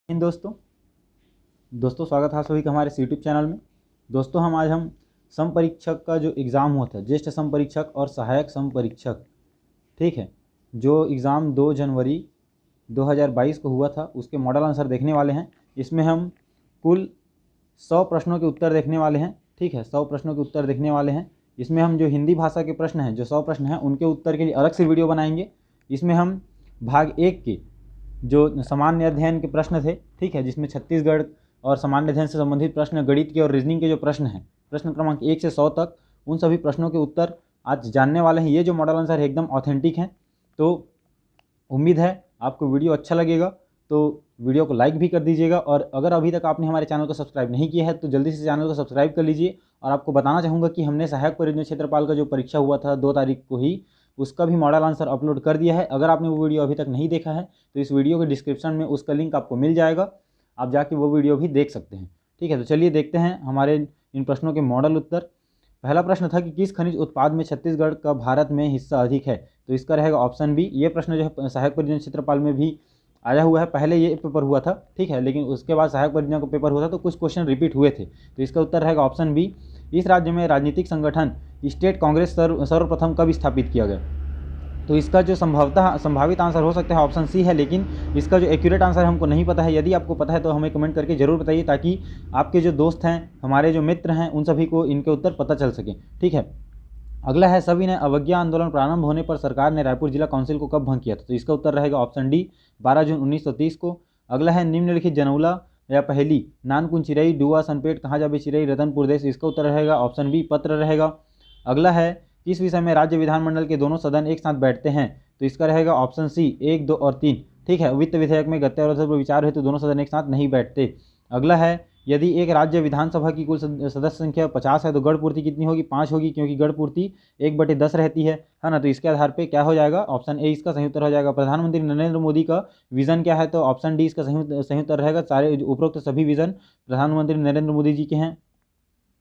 इन दोस्तों स्वागत है आप सभी का हमारे यूट्यूब चैनल में। दोस्तों हम सम परीक्षक का जो एग्ज़ाम हुआ था, ज्येष्ठ सम परीक्षक और सहायक सम परीक्षक, ठीक है, जो एग्ज़ाम 2 जनवरी 2022 को हुआ था, उसके मॉडल आंसर देखने वाले हैं। इसमें हम कुल 100 प्रश्नों के उत्तर देखने वाले हैं, ठीक है, 100 प्रश्नों के उत्तर देखने वाले हैं। इसमें हम जो हिंदी भाषा के प्रश्न हैं, जो 100 प्रश्न हैं, उनके उत्तर के लिए अलग से वीडियो बनाएंगे। इसमें हम भाग 1 के जो सामान्य अध्ययन के प्रश्न थे, ठीक है, जिसमें छत्तीसगढ़ और सामान्य अध्ययन से संबंधित प्रश्न, गणित के और रीजनिंग के जो प्रश्न हैं, प्रश्न क्रमांक 1 से 100 तक, उन सभी प्रश्नों के उत्तर आज जानने वाले हैं। ये जो मॉडल आंसर है एकदम ऑथेंटिक हैं। तो उम्मीद है आपको वीडियो अच्छा लगेगा, तो वीडियो को लाइक भी कर दीजिएगा। और अगर अभी तक आपने हमारे चैनल को सब्सक्राइब नहीं किया है तो जल्दी से चैनल को सब्सक्राइब कर लीजिए। और आपको बताना चाहूँगा कि हमने सहायक परियोजना क्षेत्रपाल का जो परीक्षा हुआ था 2 तारीख को ही, उसका भी मॉडल आंसर अपलोड कर दिया है। अगर आपने वो वीडियो अभी तक नहीं देखा है तो इस वीडियो के डिस्क्रिप्शन में उसका लिंक आपको मिल जाएगा, आप जाके वो वीडियो भी देख सकते हैं, ठीक है। तो चलिए देखते हैं हमारे इन प्रश्नों के मॉडल उत्तर। पहला प्रश्न था कि किस खनिज उत्पाद में छत्तीसगढ़ का भारत में हिस्सा अधिक है, तो इसका रहेगा ऑप्शन बी। ये प्रश्न जो है सहायक परियोजना क्षेत्रपाल में भी आया हुआ है, पहले ये पेपर हुआ था, ठीक है, लेकिन उसके बाद सहायक परियोजना का पेपर हुआ था तो कुछ क्वेश्चन रिपीट हुए थे। तो इसका उत्तर रहेगा ऑप्शन बी। इस राज्य में राजनीतिक संगठन स्टेट कांग्रेस सर्वप्रथम कब स्थापित किया गया, तो इसका जो संभावित आंसर हो सकता है ऑप्शन सी है, लेकिन इसका जो एक्यूरेट आंसर हमको नहीं पता है। यदि आपको पता है तो हमें कमेंट करके ज़रूर बताइए, ताकि आपके जो दोस्त हैं, हमारे जो मित्र हैं, उन सभी को इनके उत्तर पता चल सके, ठीक है। अगला है, सभी ने अवज्ञा आंदोलन प्रारंभ होने पर सरकार ने रायपुर जिला काउंसिल को कब भंग किया था, तो इसका उत्तर रहेगा ऑप्शन डी, 12 जून 1930 को। अगला है, निम्नलिखित जनौला या पहली नानकुन चिरई डुआ सनपेट कहाँ जाबे चिरई रतनपुर देश, इसका उत्तर रहेगा ऑप्शन बी, पत्र रहेगा। अगला है, किस विषय में राज्य विधानमंडल के दोनों सदन एक साथ बैठते हैं, तो इसका रहेगा ऑप्शन सी, 1, 2 और 3, ठीक है। वित्त विधेयक में गत्यारोध पर विचार हेतु दोनों सदन एक साथ नहीं बैठते। अगला है, यदि एक राज्य विधानसभा की कुल सदस्य संख्या 50 है तो गढ़ पूर्ति कितनी होगी, 5 होगी, क्योंकि गढ़ पूर्ति 1/10 रहती है ना। तो इसके आधार पे क्या हो जाएगा, ऑप्शन ए इसका सही उत्तर हो जाएगा। प्रधानमंत्री नरेंद्र मोदी का विजन क्या है, तो ऑप्शन डी इसका सही उत्तर रहेगा। सारे उपरोक्त सभी विजन प्रधानमंत्री नरेंद्र मोदी जी के हैं।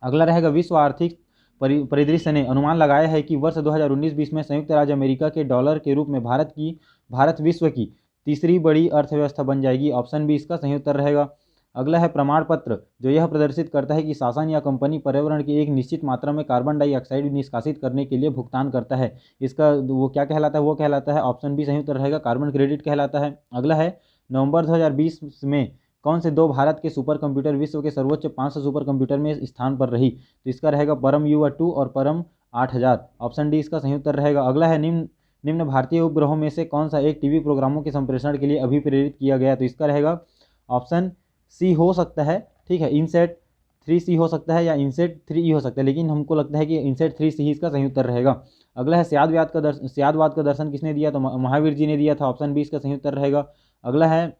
अगला रहेगा, विश्व आर्थिक परिदृश्य ने अनुमान लगाया है कि वर्ष 2019-20 में संयुक्त राज्य अमेरिका के डॉलर के रूप में भारत विश्व की तीसरी बड़ी अर्थव्यवस्था बन जाएगी, ऑप्शन बी इसका सही उत्तर रहेगा। अगला है, प्रमाण पत्र जो यह प्रदर्शित करता है कि शासन या कंपनी पर्यावरण की एक निश्चित मात्रा में कार्बन डाइऑक्साइड निष्कासित करने के लिए भुगतान करता है, इसका वो क्या कहलाता है, वो कहलाता है ऑप्शन बी सही उत्तर रहेगा, कार्बन क्रेडिट कहलाता है। अगला है, नवंबर 2020 में कौन से दो भारत के सुपर कंप्यूटर विश्व के सर्वोच्च 500 सुपर कंप्यूटर में स्थान पर रही, तो इसका रहेगा परम युवा 2 और परम 8000, ऑप्शन डी इसका सही उत्तर रहेगा। अगला है, निम्न भारतीय उपग्रहों में से कौन सा एक टीवी प्रोग्रामों के संप्रेषण के लिए अभिप्रेरित किया गया, तो इसका रहेगा ऑप्शन सी हो सकता है, ठीक है, इनसेट 3C हो सकता है या इनसेट 3E हो सकता है, लेकिन हमको लगता है कि इनसेट 3C ही इसका सही उत्तर रहेगा। अगला है, स्यादवाद का दर्शन किसने दिया, तो महावीर जी ने दिया था, ऑप्शन बी इसका सही उत्तर रहेगा। अगला है,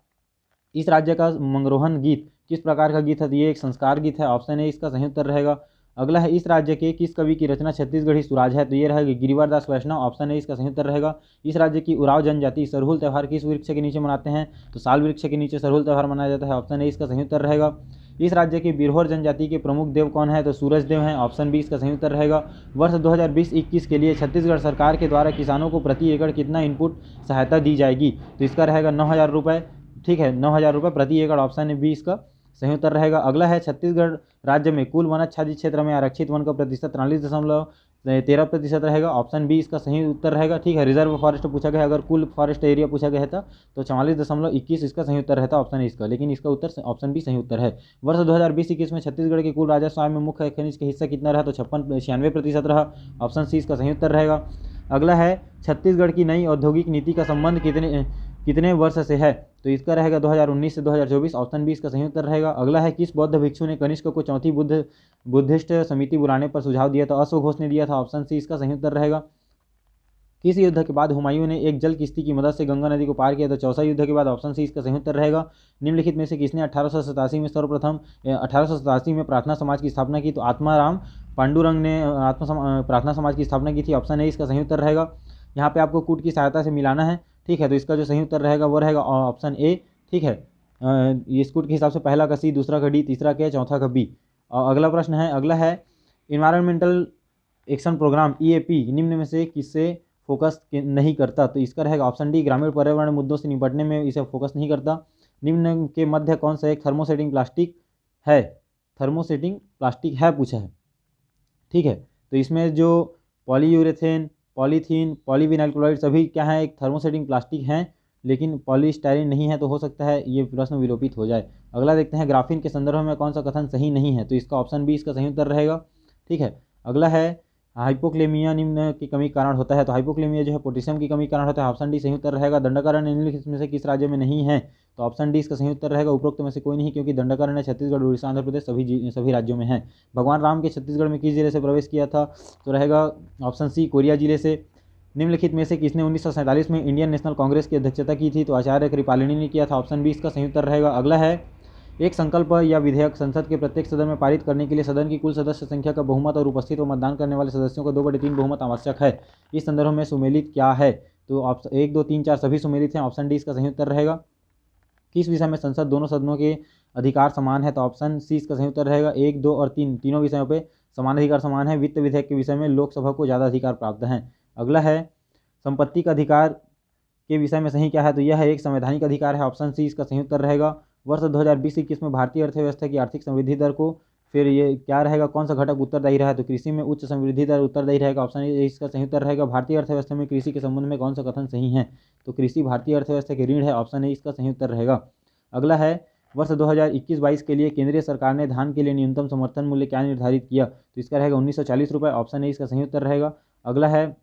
इस राज्य का मंगरोहन गीत किस प्रकार का गीत है, तो ये एक संस्कार गीत है, ऑप्शन ए इसका सही उत्तर रहेगा। अगला है, इस राज्य के किस कवि की रचना छत्तीसगढ़ी सुराज है, तो ये रहेगा गिरिवर दास वैष्णव, ऑप्शन ए इसका सही उत्तर रहेगा। इस राज्य की उराव जनजाति सरहुल त्यौहार किस वृक्ष के नीचे मनाते हैं, तो साल वृक्ष के नीचे सरहुल त्यौहार मनाया जाता है, ऑप्शन ए इसका सही उत्तर रहेगा। इस राज्य के बिरहोर जनजाति के प्रमुख देव कौन है, तो सूरज देव हैं, ऑप्शन बी इसका सही उत्तर रहेगा। वर्ष 2020-21 के लिए छत्तीसगढ़ सरकार के द्वारा किसानों को प्रति एकड़ कितना इनपुट सहायता दी जाएगी, तो इसका रहेगा 9000 रुपये, ठीक है, 9000 रुपये प्रति एकड़, ऑप्शन बी इसका सही उत्तर रहेगा। अगला है, छत्तीसगढ़ राज्य में कुल वनाच्छादित क्षेत्र में आरक्षित वन का प्रतिशत 43.13% रहेगा, ऑप्शन बी इसका सही उत्तर रहेगा, ठीक है। रिजर्व फॉरेस्ट पूछा गया, अगर कुल फॉरेस्ट एरिया पूछा गया था तो 44.21 इसका सही उत्तर रहता, ऑप्शन इसका, लेकिन इसका उत्तर ऑप्शन बी सही उत्तर है। वर्ष 2020-21 में छत्तीसगढ़ के कुल राजस्व आय में मुख्य खनिज का हिस्सा कितना रहा, तो 96% रहा, ऑप्शन सी इसका सही उत्तर रहेगा। अगला है, छत्तीसगढ़ की नई औद्योगिक नीति का संबंध कितने वर्ष से है, तो इसका रहेगा 2019 से 2024, ऑप्शन बी इसका सही उत्तर रहेगा। अगला है, किस बौद्ध भिक्षु ने कनिष्क को चौथी बुद्धिस्ट समिति बुलाने पर सुझाव दिया था, अश्व घोष ने दिया था, ऑप्शन सी इसका सही उत्तर रहेगा। किस युद्ध के बाद हुमायूं ने एक जल किश्ती की मदद से गंगा नदी को पार किया, तो चौसा युद्ध के बाद, ऑप्शन सी इसका सही उत्तर रहेगा। निम्नलिखित में से किसने 1887 में सर्वप्रथम 1887 में प्रार्थना समाज की स्थापना की, तो आत्माराम पांडुरंग ने प्रार्थना समाज की स्थापना की थी, ऑप्शन ए इसका सही उत्तर रहेगा। यहाँ पे आपको कूट की सहायता से मिलाना है, ठीक है, तो इसका जो सही उत्तर रहेगा वो रहेगा ऑप्शन ए, ठीक है। ये कूट के हिसाब से पहला का सी, दूसरा का डी, तीसरा का चौथा का बी। अगला प्रश्न है, अगला है, इन्वायरमेंटल एक्शन प्रोग्राम EAP निम्न में से किससे फोकस नहीं करता, तो इसका रहेगा ऑप्शन डी, ग्रामीण पर्यावरण मुद्दों से निपटने में इसे फोकस नहीं करता। निम्न के मध्य कौन सा एक थर्मोसेटिंग प्लास्टिक है? थर्मोसेटिंग प्लास्टिक है पूछा है, ठीक है। तो इसमें जो पॉलीयूरेथेन, पॉलीथीन, पॉलीविनाइल क्लोराइड सभी क्या है, एक थर्मोसेटिंग प्लास्टिक हैं, लेकिन पॉलीस्टाइरीन नहीं है, तो हो सकता है ये प्रश्न विलोपित हो जाए। अगला देखते हैं, ग्राफीन के संदर्भ में कौन सा कथन सही नहीं है? तो इसका ऑप्शन बी इसका सही उत्तर रहेगा, ठीक है। अगला है, हाइपोक्लेमिया निम्न की कमी के कारण होता है। तो हाइपोक्लेमिया जो है पोटेशियम की कमी के कारण होता है, ऑप्शन डी सही उत्तर रहेगा। दंडकारण्य निम्नलिखित में से किस राज्य में नहीं है? तो ऑप्शन डी इसका सही उत्तर रहेगा, उपरोक्त में से कोई नहीं, क्योंकि दंडकारण्य छत्तीसगढ़, उड़ीसा, आंध्र प्रदेश सभी राज्यों में है। भगवान राम के छत्तीसगढ़ में किस जिले से प्रवेश किया था? तो रहेगा ऑप्शन सी कोरिया जिले से। निम्नलिखित में से किसने 1947 में इंडियन नेशनल कांग्रेस की अध्यक्षता की थी? तो आचार्य कृपालिनी ने किया था, ऑप्शन बी इसका सही उत्तर रहेगा। अगला है, एक संकल्प या विधेयक संसद के प्रत्येक सदन में पारित करने के लिए सदन की कुल सदस्य संख्या का बहुमत और उपस्थित व मतदान करने वाले सदस्यों का 2/3 बहुमत आवश्यक है। इस संदर्भ में सुमेलित क्या है? तो ऑप्शन 1, 2, 3, 4 सभी सुमेलित हैं, ऑप्शन डी इसका सही उत्तर रहेगा। किस विषय में संसद दोनों सदनों के अधिकार समान है? तो ऑप्शन सी इसका सही उत्तर रहेगा। 1, 2 और 3 तीनों विषयों पे समान अधिकार समान है। वित्त विधेयक के विषय में लोकसभा को ज़्यादा अधिकार प्राप्त हैं। अगला है, संपत्ति का अधिकार के विषय में सही क्या है? तो यह एक संवैधानिक अधिकार है, ऑप्शन सी इसका सही उत्तर रहेगा। वर्ष 2020-21 में भारतीय अर्थव्यवस्था की आर्थिक समृद्धि दर को, फिर ये क्या रहेगा, कौन सा घटक उत्तरदायी रहा है? तो कृषि में उच्च समृद्धि दर उत्तरदायी रहेगा, ऑप्शन ए इसका सही उत्तर रहेगा। भारतीय अर्थव्यवस्था में कृषि के संबंध में कौन सा कथन सही है? तो कृषि भारतीय अर्थव्यवस्था की रीढ़ है, ऑप्शन ए इसका सही उत्तर रहेगा। अगला है, वर्ष 2021-22 के लिए केंद्रीय सरकार ने धान के लिए न्यूनतम समर्थन मूल्य क्या निर्धारित किया? तो इसका रहेगा 1940 रुपये, ऑप्शन ए इसका सही उत्तर रहेगा। अगला है,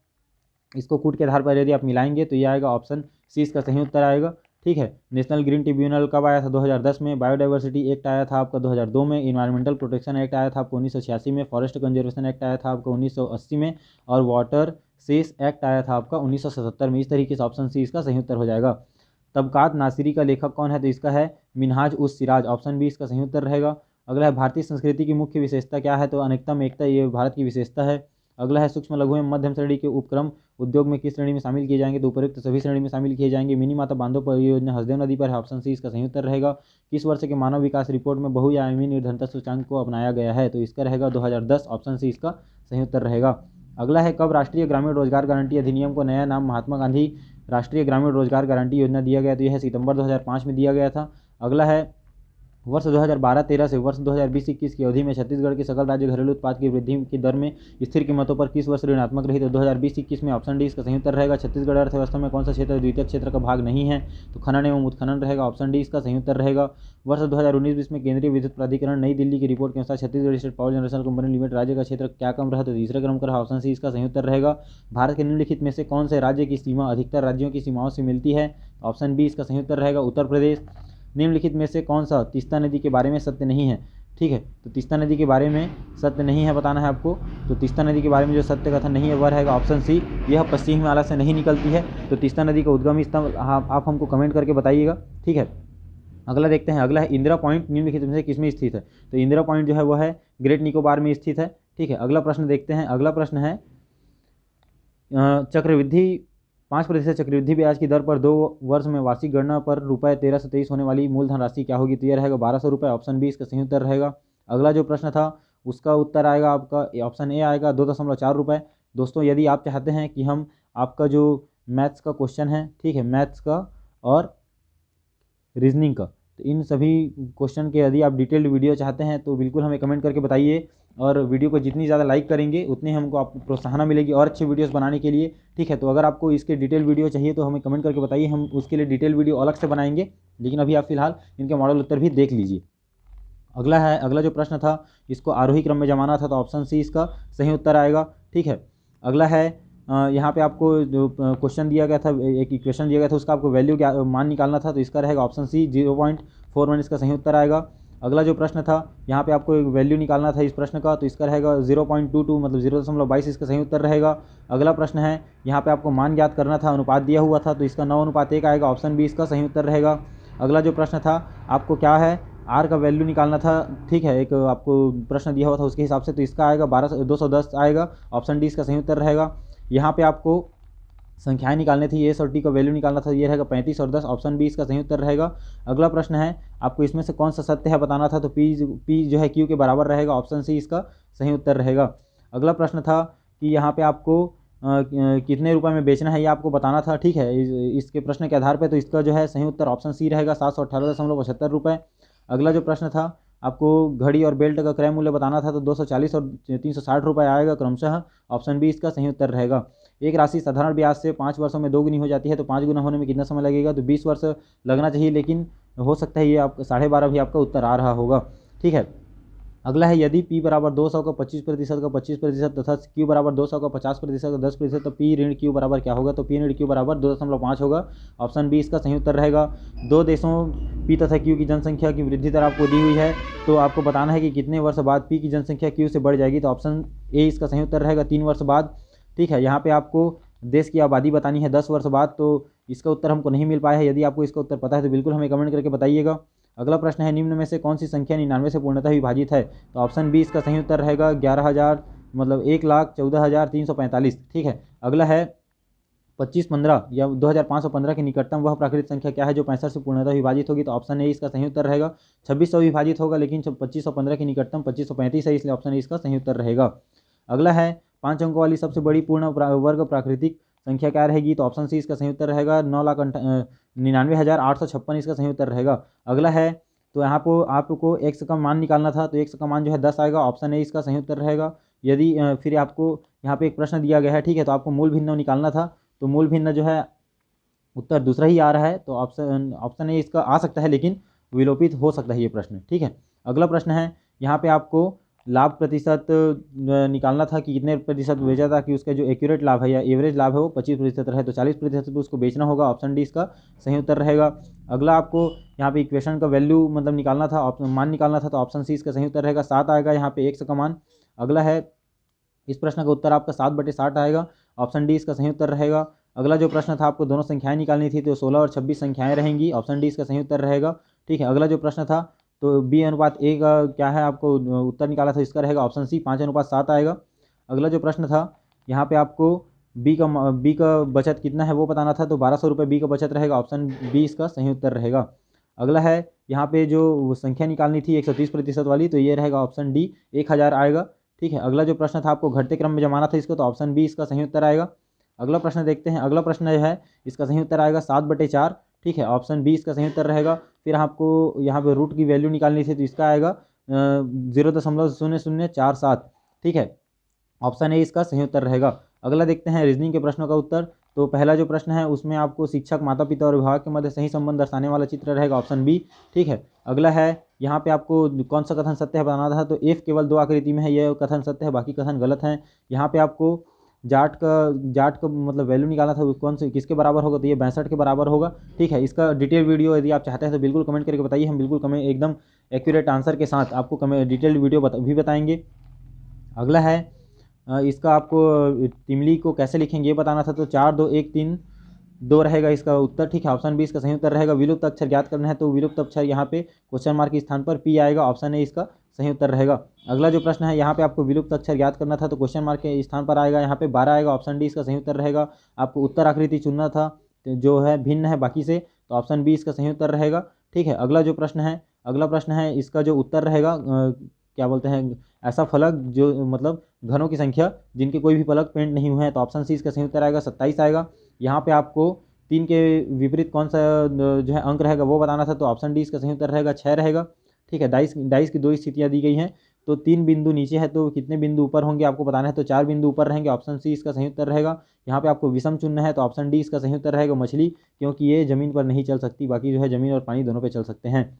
इसको कूट के आधार पर यदि आप मिलाएंगे तो यह आएगा, ऑप्शन सी इसका सही उत्तर आएगा, ठीक है। नेशनल ग्रीन ट्रिब्यूनल कब आया था? 2010 में। बायोडाइवर्सिटी एक्ट आया था आपका 2002 में। इन्वायरमेंटल प्रोटेक्शन एक्ट आया था आपको 1986 में। फॉरेस्ट कंजर्वेशन एक्ट आया था आपका 1980 में। और वाटर सेस एक्ट आया था आपका 1977 में। इस तरीके से ऑप्शन सी इसका सही उत्तर हो जाएगा। तबकात नासिरी का लेखक कौन है? तो इसका है मिनहाज उस सिराज, ऑप्शन बी इसका सही उत्तर रहेगा। अगला है, भारतीय संस्कृति की मुख्य विशेषता क्या है? तो अनेकता में एकता, ये भारत की विशेषता है। अगला है, सूक्ष्म लघु एवं मध्यम श्रेणी के उपक्रम उद्योग में किस श्रेणी में शामिल किए जाएंगे? तो उपयुक्त सभी श्रेणी में शामिल किए जाएंगे। मिनी माता बांधव परियोजना हसदेव नदी पर है, ऑप्शन सी इसका सही उत्तर रहेगा। किस वर्ष के मानव विकास रिपोर्ट में बहुआयामी निर्धनता सूचकांक को अपनाया गया है? तो इसका रहेगा 2010, ऑप्शन सी इसका सही उत्तर रहेगा। अगला है, कब राष्ट्रीय ग्रामीण रोजगार गारंटी अधिनियम को नया नाम महात्मा गांधी राष्ट्रीय ग्रामीण रोजगार गारंटी योजना दिया गया? तो यह सितंबर 2005 में दिया गया था। अगला है, वर्ष 2012-13 से वर्ष 2020-21 की अवधि में छत्तीसगढ़ के सकल राज्य घरेलू उत्पाद की वृद्धि की दर में स्थिर कीमतों पर किस वर्ष ऋणात्मक रही? तो 2020-21 में, ऑप्शन डी इसका सही उत्तर रहेगा। छत्तीसगढ़ अर्थव्यवस्था में कौन सा क्षेत्र द्वितीय क्षेत्र का भाग नहीं है? तो खनन एवं उत्खनन रहेगा, ऑप्शन डी इसका सही उत्तर रहेगा। वर्ष 2019-20 में केंद्रीय विद्युत प्राधिकरण नई दिल्ली की रिपोर्ट के अनुसार Chhattisgarh state power generation company limited राज्य का क्षेत्र क्या कम रहा? तो तीसरे क्रम का रहा, ऑप्शन सी इसका सही उत्तर रहेगा। भारत के निम्नलिखित में से कौन से राज्य की सीमा अधिकतर राज्यों की सीमाओं से मिलती है? ऑप्शन बी इसका सही उत्तर रहेगा, उत्तर प्रदेश। निम्नलिखित में से कौन सा तीस्ता नदी के बारे में सत्य नहीं है? ठीक है, तो तीस्ता नदी के बारे में सत्य नहीं है बताना है आपको। तो तीस्ता नदी के बारे में जो सत्य कथन नहीं है वह रहेगा ऑप्शन सी, यह पश्चिम हिमालय से नहीं निकलती है। तो तीस्ता नदी का उद्गम स्थल आप हमको कमेंट करके बताइएगा, ठीक है। अगला देखते हैं, अगला है, इंदिरा पॉइंट निम्नलिखित में से किसमें स्थित है? तो इंदिरा पॉइंट जो है वह है ग्रेट निकोबार में स्थित है, ठीक है। अगला प्रश्न देखते हैं, अगला प्रश्न है, चक्रवृद्धि 5% चक्रवृद्धि ब्याज की दर पर 2 वर्ष में वार्षिक गणना पर रुपये 1323 होने वाली मूलधन राशि क्या होगी? तो यह रहेगा 1200 रुपये, ऑप्शन बी इसका सही उत्तर रहेगा। अगला जो प्रश्न था उसका उत्तर आएगा आपका, ऑप्शन ए आएगा 2.4 रुपये। दोस्तों, यदि आप चाहते हैं कि हम आपका जो मैथ्स का क्वेश्चन है, ठीक है, मैथ्स का और रीजनिंग का, तो इन सभी क्वेश्चन के यदि आप डिटेल्ड वीडियो चाहते हैं तो बिल्कुल हमें कमेंट करके बताइए। और वीडियो को जितनी ज़्यादा लाइक करेंगे उतनी हमको आपको प्रोत्साहन मिलेगी और अच्छे वीडियोस बनाने के लिए, ठीक है। तो अगर आपको इसके डिटेल वीडियो चाहिए तो हमें कमेंट करके बताइए, हम उसके लिए डिटेल वीडियो अलग से बनाएंगे। लेकिन अभी आप फिलहाल इनके मॉडल उत्तर भी देख लीजिए। अगला है, अगला जो प्रश्न था इसको आरोही क्रम में जमाना था, तो ऑप्शन सी इसका सही उत्तर आएगा, ठीक है। अगला है, यहाँ पे आपको जो क्वेश्चन दिया गया था, एक इक्वेशन दिया गया था, उसका आपको वैल्यू क्या मान निकालना था, तो इसका रहेगा ऑप्शन सी 0.41 इसका सही उत्तर आएगा। अगला जो प्रश्न था यहाँ पे आपको एक वैल्यू निकालना था इस प्रश्न का, तो इसका रहेगा 0.22 मतलब 0.22 इसका सही उत्तर रहेगा। अगला प्रश्न है, यहाँ पे आपको मान ज्ञात करना था, अनुपात दिया हुआ था, तो इसका 9:1 आएगा, ऑप्शन बी इसका सही उत्तर रहेगा। अगला जो प्रश्न था आपको क्या है, आर का वैल्यू निकालना था, ठीक है, एक आपको प्रश्न दिया हुआ था उसके हिसाब से, तो इसका आएगा 210 आएगा, ऑप्शन डी इसका सही उत्तर रहेगा। यहाँ पे आपको संख्याएं निकालनी थी, एस और टी का वैल्यू निकालना था, ये रहेगा 35 और 10, ऑप्शन बी इसका सही उत्तर रहेगा। अगला प्रश्न है, आपको इसमें से कौन सा सत्य है बताना था, तो पी जो है क्यू के बराबर रहेगा, ऑप्शन सी इसका सही उत्तर रहेगा। अगला प्रश्न था कि यहाँ पे आपको कितने रुपए में बेचना है ये आपको बताना था, ठीक है, इसके प्रश्न के आधार पे। तो इसका जो है सही उत्तर ऑप्शन सी रहेगा, 718.75 रुपये। अगला जो प्रश्न था, आपको घड़ी और बेल्ट का क्रय मूल्य बताना था, तो 240 और 360 रुपये आएगा क्रमशः। ऑप्शन बी इसका सही उत्तर रहेगा। एक राशि साधारण ब्याज से 5 वर्षों में 2 गुनी हो जाती है, तो 5 गुना होने में कितना समय लगेगा? तो 20 वर्ष लगना चाहिए, लेकिन हो सकता है ये आप 12.5 भी आपका उत्तर आ रहा होगा, ठीक है। अगला है, यदि P बराबर 200 का 25% का 25% तथा Q बराबर 200 का 50% का 10%, तो P ऋण Q बराबर क्या होगा? तो P ऋण Q बराबर 2.5 होगा। ऑप्शन बी इसका सही उत्तर रहेगा। दो देशों P तथा Q की जनसंख्या की वृद्धि दर आपको दी हुई है, तो आपको बताना है कि कितने वर्ष बाद P की जनसंख्या Q से बढ़ जाएगी। तो ऑप्शन ए इसका सही उत्तर रहेगा, 3 वर्ष बाद, ठीक है। यहाँ पे आपको देश की आबादी बतानी है 10 वर्ष बाद, तो इसका उत्तर हमको नहीं मिल पाया है। यदि आपको इसका उत्तर पता है तो बिल्कुल हमें कमेंट करके बताइएगा। अगला प्रश्न है, निम्न में से कौन सी संख्या 99 से पूर्णतः विभाजित है? तो ऑप्शन बी इसका सही उत्तर रहेगा, 11,000 मतलब 1,14,345, ठीक है। अगला है, 2515 या 2515 की निकटतम वह प्राकृतिक संख्या क्या है जो 65 से पूर्णतः विभाजित होगी? तो ऑप्शन ए इसका सही उत्तर रहेगा। 2600 विभाजित होगा, लेकिन 2515 की निकटतम 2535 है, इसलिए ऑप्शन ए इसका सही उत्तर रहेगा। अगला है, 5 अंकों वाली सबसे बड़ी पूर्ण वर्ग प्राकृतिक संख्या क्या रहेगी? तो ऑप्शन सी इसका सही उत्तर रहेगा, 9,99,856 इसका सही उत्तर रहेगा। अगला है, तो यहाँ पर आपको एक्स का मान निकालना था, तो एक्स का मान जो है 10 आएगा। ऑप्शन ए इसका सही उत्तर रहेगा। यदि फिर आपको यहाँ पे एक प्रश्न दिया गया है, ठीक है, तो आपको मूल भिन्न निकालना था, तो मूल भिन्न जो है उत्तर दूसरा ही आ रहा है, तो ऑप्शन ए इसका आ सकता है, लेकिन विलोपित हो सकता है ये प्रश्न, ठीक है। अगला प्रश्न है, यहाँ पे आपको लाभ प्रतिशत निकालना था कि कितने प्रतिशत बेचा था, कि उसका जो एक्यूरेट लाभ है या एवरेज लाभ है वो 25% रहे, तो 40% पे उसको बेचना होगा। ऑप्शन डी इसका सही उत्तर रहेगा। अगला आपको यहाँ पे इक्वेशन का वैल्यू मतलब निकालना था, मान निकालना था, तो ऑप्शन सी इसका सही उत्तर रहेगा, 7 आएगा यहाँ पे एक्स का मान। अगला है, इस प्रश्न का उत्तर आपका 7/60 आएगा। ऑप्शन डी इसका सही उत्तर रहेगा। अगला जो प्रश्न था, आपको दोनों संख्याएं निकालनी थी, तो 16 और 26 संख्याएं रहेंगी। ऑप्शन डी इसका सही उत्तर रहेगा, ठीक है। अगला जो प्रश्न था, तो B/A का क्या है, आपको उत्तर निकाला था, इसका रहेगा ऑप्शन सी 5/7 आएगा। अगला जो प्रश्न था, यहाँ पे आपको बी का बचत कितना है वो बताना था, तो 1200 रुपये बी का बचत रहेगा। ऑप्शन बी इसका सही उत्तर रहेगा। अगला है, यहाँ पे जो संख्या निकालनी थी 130% वाली, तो ये रहेगा ऑप्शन डी 1000 आएगा, ठीक है। अगला जो प्रश्न था, आपको घटते क्रम में जमाना था इसको, तो ऑप्शन बी इसका सही उत्तर आएगा। अगला प्रश्न देखते हैं। अगला प्रश्न जो है, इसका सही उत्तर आएगा 7/4, ठीक है। ऑप्शन बी इसका सही उत्तर रहेगा। फिर आपको यहाँ पे रूट की वैल्यू निकालनी थी, तो इसका आएगा 0.0047, ठीक है। ऑप्शन ए इसका सही उत्तर रहेगा। अगला देखते हैं रीजनिंग के प्रश्नों का उत्तर। तो पहला जो प्रश्न है, उसमें आपको शिक्षक, माता पिता और अभिभावक के मध्य सही संबंध दर्शाने वाला चित्र रहेगा। ऑप्शन बी, ठीक है। अगला है, यहाँ पे आपको कौन सा कथन सत्य है बताना था, तो एफ केवल 2 आकृति में है, यह कथन सत्य है, बाकी कथन गलत हैं। यहाँ पे आपको जाट का मतलब वैल्यू निकालना था, कौन से किसके बराबर होगा, तो ये 62 के बराबर होगा, ठीक है। इसका डिटेल वीडियो यदि आप चाहते हैं तो बिल्कुल कमेंट करके बताइए, हम बिल्कुल कमेंट एकदम एक्यूरेट आंसर के साथ आपको डिटेल्ड वीडियो भी बताएंगे। अगला है, इसका आपको तिमली को कैसे लिखेंगे ये बताना था, तो 4 2 1 3 2 रहेगा इसका उत्तर, ठीक है। ऑप्शन बी इसका सही उत्तर रहेगा। विलुप्त अक्षर ज्ञात करना है, तो विलुप्त अक्षर यहाँ पे क्वेश्चन मार्क के स्थान पर पी आएगा। ऑप्शन ए इसका सही उत्तर रहेगा। अगला जो प्रश्न है, यहाँ पे आपको विलुप्त अक्षर ज्ञात करना था, तो क्वेश्चन मार्क के स्थान पर आएगा यहाँ पे 12 आएगा। ऑप्शन डी इसका सही उत्तर रहेगा। आपको उत्तर आकृति चुनना था, तो जो है भिन्न है बाकी से, तो ऑप्शन बी इसका सही उत्तर रहेगा, ठीक है। अगला जो प्रश्न है, अगला प्रश्न है, इसका जो उत्तर रहेगा क्या बोलते हैं, ऐसा फलक जो मतलब घरों की संख्या जिनके कोई भी फलक पेंट नहीं हुए हैं, तो ऑप्शन सी इसका सही उत्तर आएगा, 27 आएगा। यहाँ पे आपको 3 के विपरीत कौन सा जो है अंक रहेगा वो बताना था, तो ऑप्शन डी इसका सही उत्तर रहेगा, 6 रहेगा, ठीक है। डाइस की 2 स्थितियाँ दी गई हैं, तो 3 बिंदु नीचे है, तो कितने बिंदु ऊपर होंगे आपको बताना है, तो 4 बिंदु ऊपर रहेंगे। ऑप्शन सी इसका सही उत्तर रहेगा। यहाँ पे आपको विषम चुनना है, तो ऑप्शन डी इसका सही उत्तर रहेगा, मछली, क्योंकि ये ज़मीन पर नहीं चल सकती, बाकी जो है ज़मीन और पानी दोनों पे चल सकते हैं।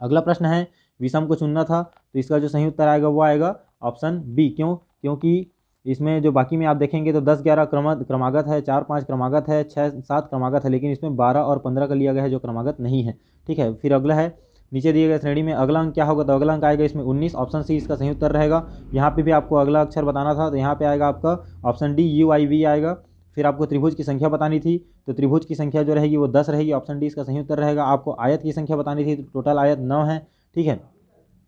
अगला प्रश्न है, विषम को चुनना था, तो इसका जो सही उत्तर आएगा वो आएगा ऑप्शन बी। क्योंकि इसमें जो बाकी में आप देखेंगे तो 10 11 क्रमागत है, 4 5 क्रमागत है, 6 7 क्रमागत है, लेकिन इसमें 12 और 15 का लिया गया है जो क्रमागत नहीं है, ठीक है। फिर अगला है, नीचे दिए गए श्रेणी में अगला अंक क्या होगा, तो अगला अंक आएगा इसमें 19। ऑप्शन सी इसका सही उत्तर रहेगा। यहाँ पे भी आपको अगला अक्षर बताना था, तो यहाँ पे आएगा आपका ऑप्शन डी UIV आएगा। फिर आपको त्रिभुज की संख्या बतानी थी, तो त्रिभुज की संख्या जो रहेगी वो 10 रहेगी। ऑप्शन डी इसका सही उत्तर रहेगा। आपको आयत की संख्या बतानी थी, तो टोटल आयत 9 है, ठीक है।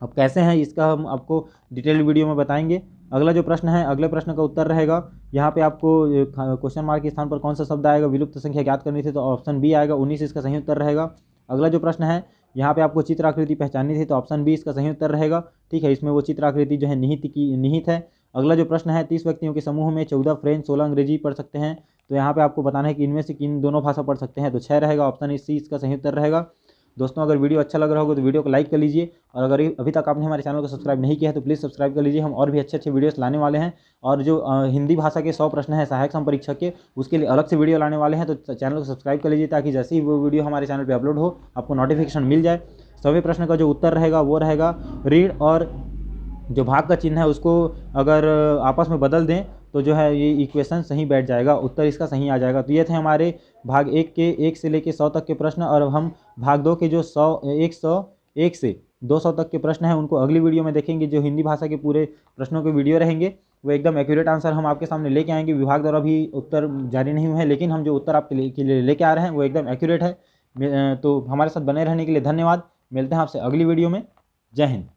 अब कैसे हैं इसका हम आपको डिटेल वीडियो में बताएंगे। अगला जो प्रश्न है, अगले प्रश्न का उत्तर रहेगा, यहाँ पे आपको क्वेश्चन मार्क के स्थान पर कौन सा शब्द आएगा, विलुप्त संख्या ज्ञात करनी थी, तो ऑप्शन बी आएगा, 19 इसका सही उत्तर रहेगा। अगला जो प्रश्न है, यहाँ पे आपको चित्र आकृति पहचाननी थी, तो ऑप्शन बी इसका सही उत्तर रहेगा, ठीक है। इसमें वो चित्र आकृति जो है निहित है। अगला जो प्रश्न है, 30 व्यक्तियों के समूह में 14 फ्रेंच 16 अंग्रेजी पढ़ सकते हैं, तो यहाँ पे आपको बताना है कि इनमें से किन दोनों भाषा पढ़ सकते हैं, तो 6 रहेगा, ऑप्शन सी इसका सही उत्तर रहेगा। दोस्तों अगर वीडियो अच्छा लग रहा होगा तो वीडियो को लाइक कर लीजिए, और अगर अभी तक आपने हमारे चैनल को सब्सक्राइब नहीं किया है तो प्लीज़ सब्सक्राइब कर लीजिए। हम और भी अच्छे अच्छे वीडियोस लाने वाले हैं, और जो हिंदी भाषा के 100 प्रश्न हैं सहायक संपरीक्षक के, उसके लिए अलग से वीडियो लाने वाले हैं, तो चैनल को सब्सक्राइब कर लीजिए ताकि जैसे ही वो वीडियो हमारे चैनल पर अपलोड हो आपको नोटिफिकेशन मिल जाए। सभी प्रश्न का जो उत्तर रहेगा वो रहेगा रीढ़, और जो भाग का चिन्ह है उसको अगर आपस में बदल दें तो जो है ये इक्वेशन सही बैठ जाएगा, उत्तर इसका सही आ जाएगा। तो ये थे हमारे भाग 1 के 1 से लेकर 100 तक के प्रश्न, और हम भाग 2 के जो 101 से 200 तक के प्रश्न हैं उनको अगली वीडियो में देखेंगे। जो हिंदी भाषा के पूरे प्रश्नों के वीडियो रहेंगे वो एकदम एक्यूरेट आंसर हम आपके सामने लेके आएंगे। विभाग द्वारा भी उत्तर जारी नहीं हुए हैं, लेकिन हम जो उत्तर आपके लिए लेके आ रहे हैं वो एकदम एक्यूरेट है। तो हमारे साथ बने रहने के लिए धन्यवाद। मिलते हैं आपसे अगली वीडियो में। जय हिंद।